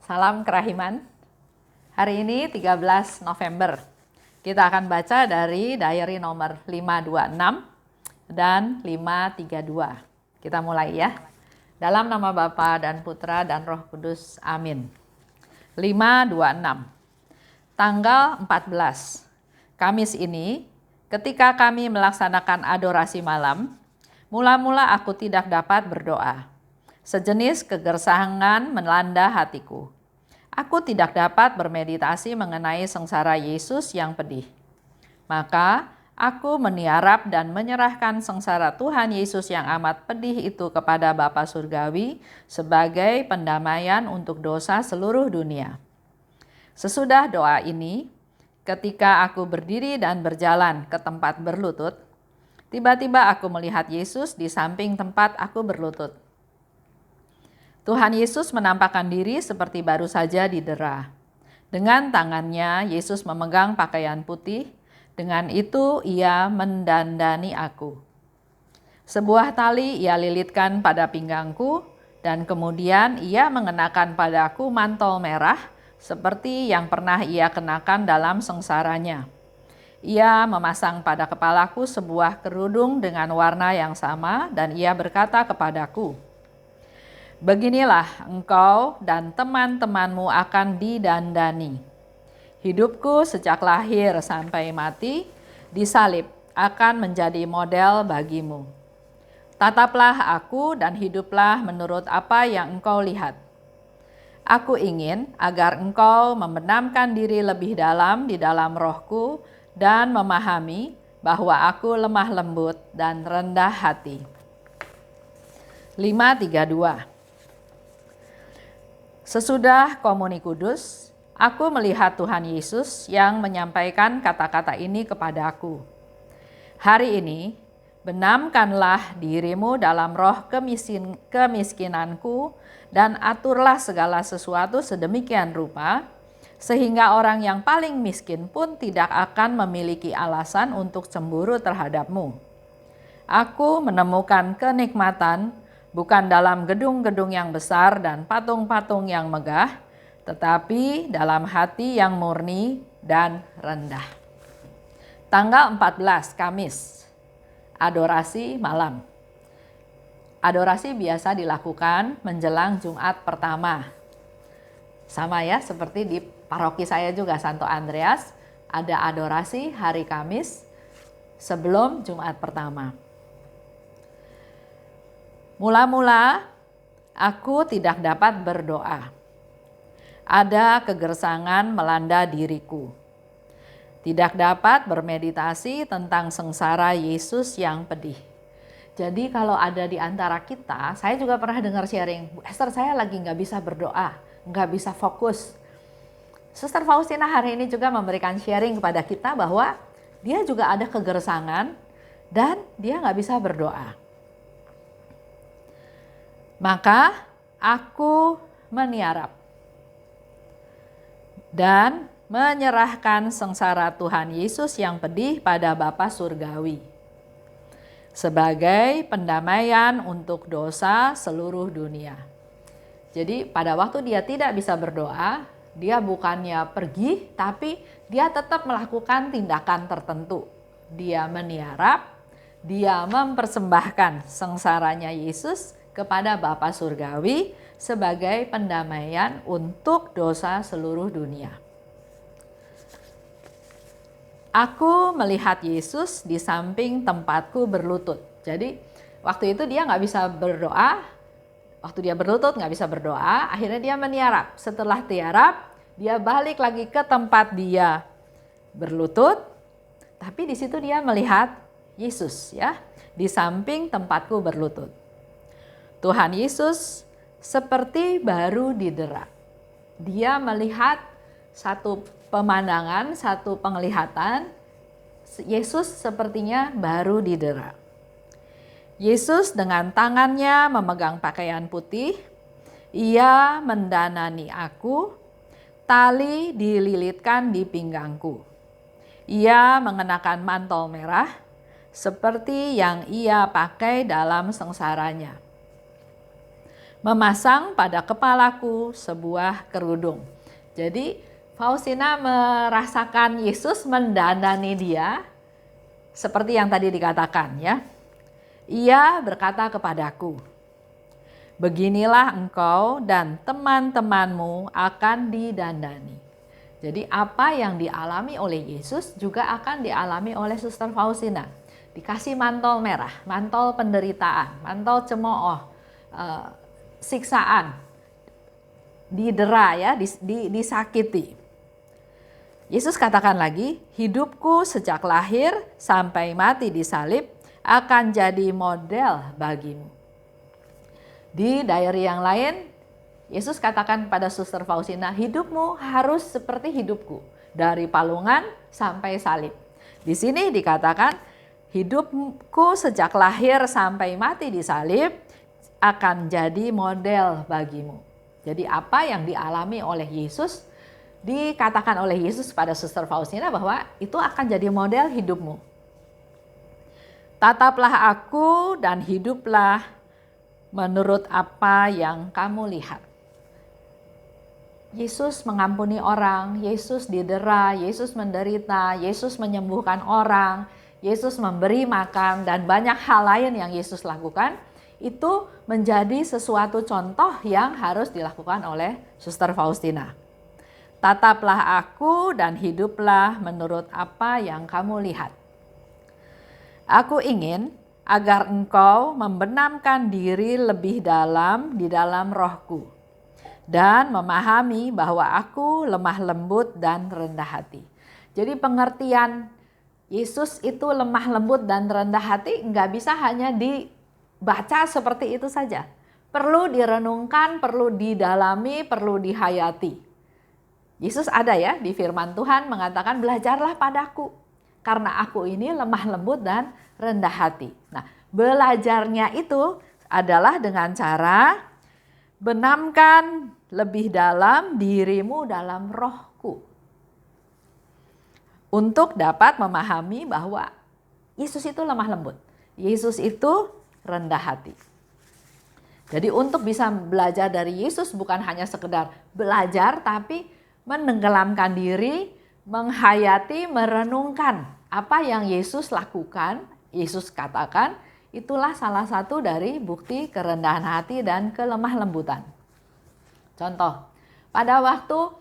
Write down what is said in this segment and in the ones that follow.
Salam kerahiman. Hari ini 13 November. Kita akan baca dari diary nomor 526 dan 532. Kita mulai ya. Dalam nama Bapa dan Putra dan Roh Kudus. Amin. 526. Tanggal 14. Kamis ini, ketika kami melaksanakan adorasi malam, mula-mula aku tidak dapat berdoa. Sejenis kegersangan melanda hatiku. Aku tidak dapat bermeditasi mengenai sengsara Yesus yang pedih. Maka aku meniarap dan menyerahkan sengsara Tuhan Yesus yang amat pedih itu kepada Bapa Surgawi sebagai pendamaian untuk dosa seluruh dunia. Sesudah doa ini, ketika aku berdiri dan berjalan ke tempat berlutut, tiba-tiba aku melihat Yesus di samping tempat aku berlutut. Tuhan Yesus menampakkan diri seperti baru saja didera. Dengan tangannya, Yesus memegang pakaian putih. Dengan itu, ia mendandani aku. Sebuah tali ia lilitkan pada pinggangku, dan kemudian ia mengenakan padaku mantel merah, seperti yang pernah ia kenakan dalam sengsaranya. Ia memasang pada kepalaku sebuah kerudung dengan warna yang sama, dan ia berkata kepadaku, "Beginilah engkau dan teman-temanmu akan didandani. Hidupku sejak lahir sampai mati disalib akan menjadi model bagimu. Tataplah aku dan hiduplah menurut apa yang engkau lihat. Aku ingin agar engkau membenamkan diri lebih dalam di dalam rohku dan memahami bahwa aku lemah lembut dan rendah hati." 532. Sesudah komuni kudus, aku melihat Tuhan Yesus yang menyampaikan kata-kata ini kepadaku. "Hari ini, benamkanlah dirimu dalam roh kemiskinanku dan aturlah segala sesuatu sedemikian rupa, sehingga orang yang paling miskin pun tidak akan memiliki alasan untuk cemburu terhadapmu. Aku menemukan kenikmatan bukan dalam gedung-gedung yang besar dan patung-patung yang megah, tetapi dalam hati yang murni dan rendah." Tanggal 14, Kamis. Adorasi malam. Adorasi biasa dilakukan menjelang Jumat pertama. Sama ya, seperti di paroki saya juga, Santo Andreas, ada adorasi hari Kamis sebelum Jumat pertama. Mula-mula aku tidak dapat berdoa. Ada kegersangan melanda diriku. Tidak dapat bermeditasi tentang sengsara Yesus yang pedih. Jadi kalau ada di antara kita, saya juga pernah dengar sharing, "Bu Esther, saya lagi nggak bisa berdoa, nggak bisa fokus." Suster Faustina hari ini juga memberikan sharing kepada kita bahwa dia juga ada kegersangan dan dia nggak bisa berdoa. Maka aku meniarap dan menyerahkan sengsara Tuhan Yesus yang pedih pada Bapa Surgawi sebagai pendamaian untuk dosa seluruh dunia. Jadi pada waktu dia tidak bisa berdoa, dia bukannya pergi, tapi dia tetap melakukan tindakan tertentu. Dia meniarap, dia mempersembahkan sengsaranya Yesus kepada Bapa Surgawi sebagai pendamaian untuk dosa seluruh dunia. Aku melihat Yesus di samping tempatku berlutut. Jadi waktu itu dia nggak bisa berdoa, waktu dia berlutut nggak bisa berdoa, akhirnya dia meniarap. Setelah tiarap, dia balik lagi ke tempat dia berlutut, tapi di situ dia melihat Yesus ya, di samping tempatku berlutut. Tuhan Yesus seperti baru didera. Dia melihat satu pemandangan, satu penglihatan, Yesus sepertinya baru didera. Yesus dengan tangannya memegang pakaian putih, ia mendanani aku, tali dililitkan di pinggangku. Ia mengenakan mantel merah, seperti yang ia pakai dalam sengsaranya. memasang pada kepalaku sebuah kerudung. Jadi Faustina merasakan Yesus mendandani dia seperti yang tadi dikatakan ya. Ia berkata kepadaku, beginilah engkau dan teman-temanmu akan didandani. Jadi apa yang dialami oleh Yesus juga akan dialami oleh Suster Faustina. Dikasih mantel merah, mantel penderitaan, mantel cemooh, siksaan, didera ya, disakiti. Yesus katakan lagi, hidupku sejak lahir sampai mati di salib akan jadi model bagimu. Di diary yang lain, Yesus katakan pada Suster Faustina, hidupmu harus seperti hidupku, dari palungan sampai salib. Di sini dikatakan, hidupku sejak lahir sampai mati di salib akan jadi model bagimu. Jadi apa yang dialami oleh Yesus, dikatakan oleh Yesus pada Suster Faustina bahwa itu akan jadi model hidupmu. Tataplah aku dan hiduplah menurut apa yang kamu lihat. Yesus mengampuni orang, Yesus didera, Yesus menderita, Yesus menyembuhkan orang, Yesus memberi makan, dan banyak hal lain yang Yesus lakukan. Itu menjadi sesuatu contoh yang harus dilakukan oleh Suster Faustina. Tataplah aku dan hiduplah menurut apa yang kamu lihat. Aku ingin agar engkau membenamkan diri lebih dalam di dalam rohku dan memahami bahwa aku lemah lembut dan rendah hati. Jadi pengertian Yesus itu lemah lembut dan rendah hati nggak bisa hanya dibaca seperti itu saja. Perlu direnungkan, perlu didalami, perlu dihayati. Yesus ada ya di firman Tuhan mengatakan belajarlah padaku karena aku ini lemah lembut dan rendah hati. Nah, belajarnya itu adalah dengan cara benamkan lebih dalam dirimu dalam rohku. Untuk dapat memahami bahwa Yesus itu lemah lembut. Yesus itu rendah hati. Jadi untuk bisa belajar dari Yesus bukan hanya sekedar belajar tapi menenggelamkan diri, menghayati, merenungkan apa yang Yesus lakukan, Yesus katakan, itulah salah satu dari bukti kerendahan hati dan kelemah lembutan. Contoh, pada waktu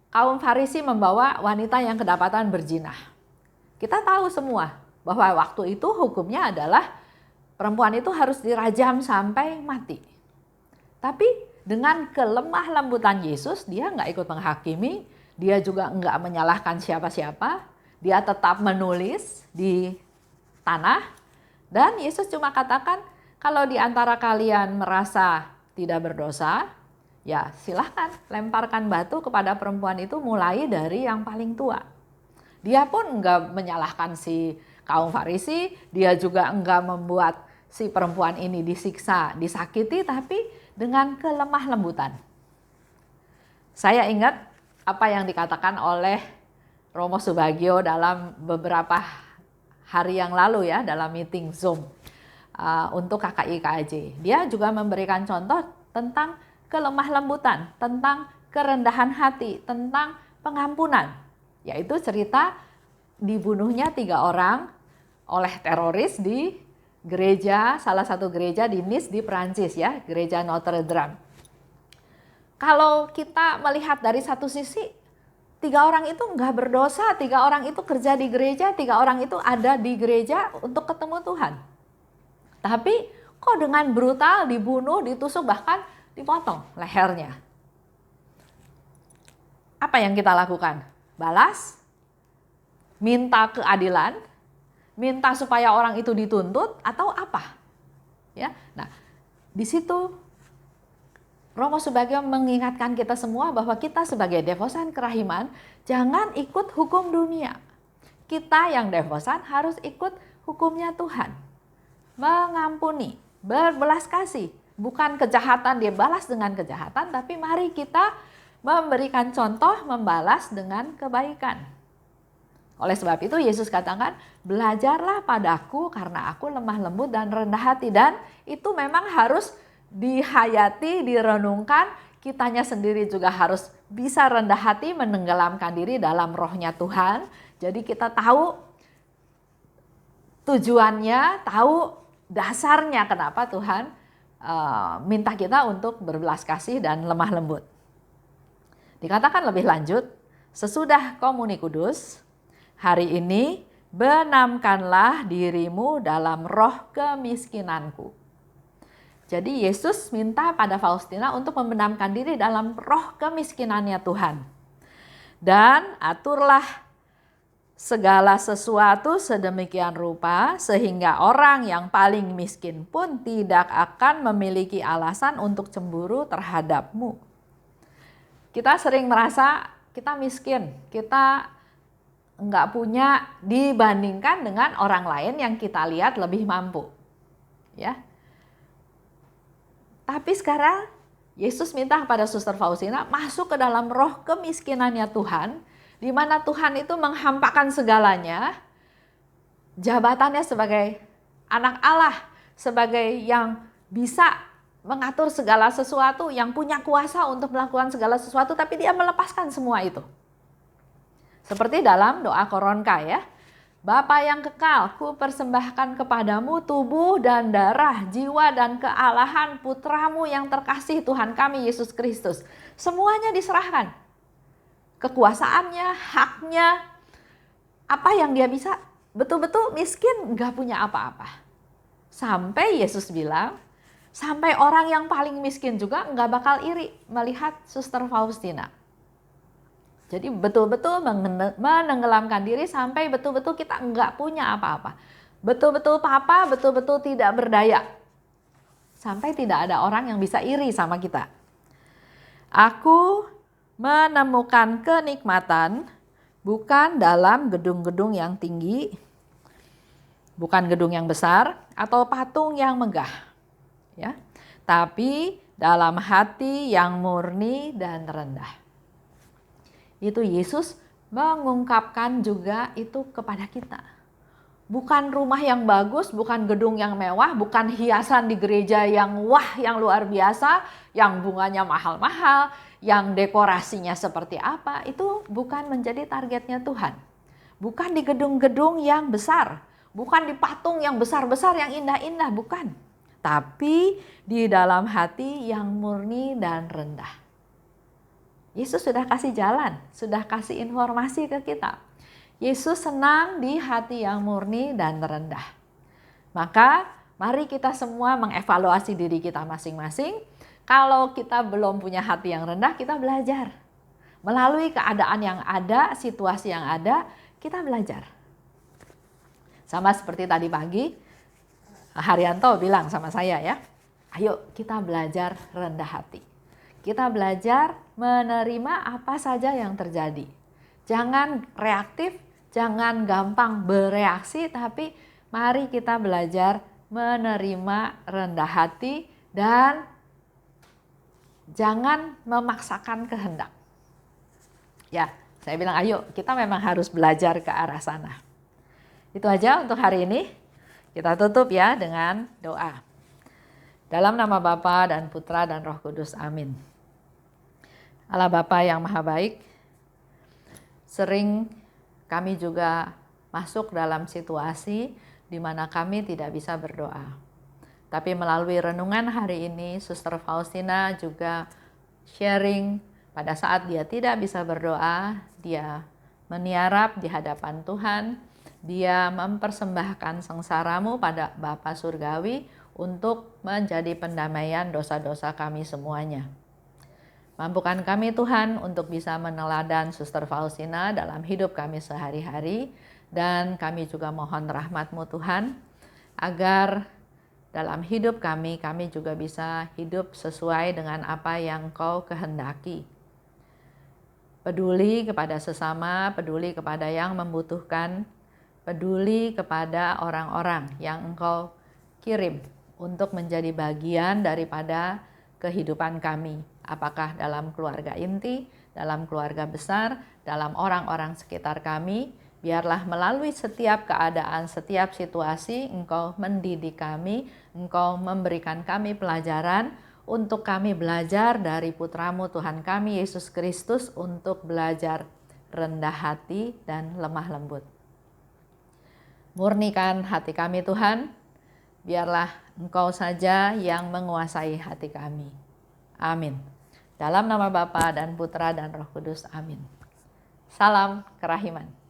kaum Farisi membawa wanita yang kedapatan berzinah. Kita tahu semua bahwa waktu itu hukumnya adalah perempuan itu harus dirajam sampai mati. Tapi dengan kelemah lembutan Yesus, dia nggak ikut menghakimi, dia juga nggak menyalahkan siapa-siapa, dia tetap menulis di tanah, dan Yesus cuma katakan, kalau di antara kalian merasa tidak berdosa, ya silahkan lemparkan batu kepada perempuan itu mulai dari yang paling tua. Dia pun nggak menyalahkan si kaum Farisi, dia juga nggak membuat si perempuan ini disiksa, disakiti, tapi dengan kelemah lembutan. Saya ingat apa yang dikatakan oleh Romo Subagio dalam beberapa hari yang lalu ya, dalam meeting Zoom untuk KKI KAJ. Dia juga memberikan contoh tentang kelemah lembutan, tentang kerendahan hati, tentang pengampunan. Yaitu cerita dibunuhnya 3 orang oleh teroris di gereja, salah satu gereja di Nice di Prancis ya, gereja Notre Dame. Kalau kita melihat dari satu sisi, 3 orang itu nggak berdosa, 3 orang itu kerja di gereja, 3 orang itu ada di gereja untuk ketemu Tuhan. Tapi kok dengan brutal dibunuh, ditusuk, bahkan dipotong lehernya. Apa yang kita lakukan? Balas? Minta keadilan? Minta supaya orang itu dituntut atau apa? Ya. Nah, di situ Romo Subagio mengingatkan kita semua bahwa kita sebagai devosan kerahiman jangan ikut hukum dunia. Kita yang devosan harus ikut hukumnya Tuhan. Mengampuni, berbelas kasih, bukan kejahatan dibalas dengan kejahatan, tapi mari kita memberikan contoh membalas dengan kebaikan. Oleh sebab itu Yesus katakan, belajarlah padaku karena aku lemah lembut dan rendah hati. Dan itu memang harus dihayati, direnungkan, kitanya sendiri juga harus bisa rendah hati, menenggelamkan diri dalam rohnya Tuhan. Jadi kita tahu tujuannya, tahu dasarnya kenapa Tuhan minta kita untuk berbelas kasih dan lemah lembut. Dikatakan lebih lanjut, sesudah komuni kudus, hari ini benamkanlah dirimu dalam roh kemiskinanku. Jadi Yesus minta pada Faustina untuk membenamkan diri dalam roh kemiskinannya Tuhan. Dan aturlah segala sesuatu sedemikian rupa sehingga orang yang paling miskin pun tidak akan memiliki alasan untuk cemburu terhadapmu. Kita sering merasa kita miskin, kita nggak punya dibandingkan dengan orang lain yang kita lihat lebih mampu. Ya. Tapi sekarang Yesus minta kepada Suster Faustina masuk ke dalam roh kemiskinannya Tuhan, di mana Tuhan itu menghampakan segalanya, jabatannya sebagai anak Allah, sebagai yang bisa mengatur segala sesuatu, yang punya kuasa untuk melakukan segala sesuatu, tapi dia melepaskan semua itu. Seperti dalam doa Koronka ya, Bapa yang kekal, ku persembahkan kepadamu tubuh dan darah, jiwa dan kealahan putramu yang terkasih Tuhan kami Yesus Kristus. Semuanya diserahkan. Kekuasaannya, haknya, apa yang dia bisa, betul-betul miskin, nggak punya apa-apa. Sampai Yesus bilang, sampai orang yang paling miskin juga nggak bakal iri melihat Suster Faustina. Jadi betul-betul menenggelamkan diri sampai betul-betul kita nggak punya apa-apa. Betul-betul papa, betul-betul tidak berdaya. Sampai tidak ada orang yang bisa iri sama kita. Aku menemukan kenikmatan bukan dalam gedung-gedung yang tinggi, bukan gedung yang besar atau patung yang megah, ya, tapi dalam hati yang murni dan rendah. Itu Yesus mengungkapkan juga itu kepada kita. Bukan rumah yang bagus, bukan gedung yang mewah, bukan hiasan di gereja yang wah, yang luar biasa, yang bunganya mahal-mahal, yang dekorasinya seperti apa, itu bukan menjadi targetnya Tuhan. Bukan di gedung-gedung yang besar, bukan di patung yang besar-besar, yang indah-indah, bukan. Tapi di dalam hati yang murni dan rendah. Yesus sudah kasih jalan, sudah kasih informasi ke kita. Yesus senang di hati yang murni dan rendah. Maka mari kita semua mengevaluasi diri kita masing-masing. Kalau kita belum punya hati yang rendah, kita belajar. Melalui keadaan yang ada, situasi yang ada, kita belajar. Sama seperti tadi pagi, Haryanto bilang sama saya ya, ayo kita belajar rendah hati. Kita belajar menerima apa saja yang terjadi. Jangan reaktif, jangan gampang bereaksi, tapi mari kita belajar menerima rendah hati dan jangan memaksakan kehendak. Ya, saya bilang ayo kita memang harus belajar ke arah sana. Itu aja untuk hari ini. Kita tutup ya dengan doa. Dalam nama Bapa dan Putra dan Roh Kudus, amin. Allah Bapa yang Maha Baik, sering kami juga masuk dalam situasi di mana kami tidak bisa berdoa. Tapi melalui renungan hari ini, Suster Faustina juga sharing pada saat dia tidak bisa berdoa, dia meniarap di hadapan Tuhan, dia mempersembahkan sengsaramu pada Bapa Surgawi untuk menjadi pendamaian dosa-dosa kami semuanya. Mampukan kami Tuhan untuk bisa meneladan Suster Faustina dalam hidup kami sehari-hari, dan kami juga mohon rahmat-Mu Tuhan, agar dalam hidup kami juga bisa hidup sesuai dengan apa yang Kau kehendaki. Peduli kepada sesama, peduli kepada yang membutuhkan, peduli kepada orang-orang yang Engkau kirim untuk menjadi bagian daripada kehidupan kami. Apakah dalam keluarga inti, dalam keluarga besar, dalam orang-orang sekitar kami, Biarlah melalui setiap keadaan, setiap situasi, Engkau mendidik kami, Engkau memberikan kami pelajaran untuk kami belajar dari Putra-Mu Tuhan kami Yesus Kristus untuk belajar rendah hati dan lemah lembut. Murnikan hati kami Tuhan, biarlah Engkau saja yang menguasai hati kami. Amin. Dalam nama Bapa dan Putra dan Roh Kudus. Amin. Salam kerahiman.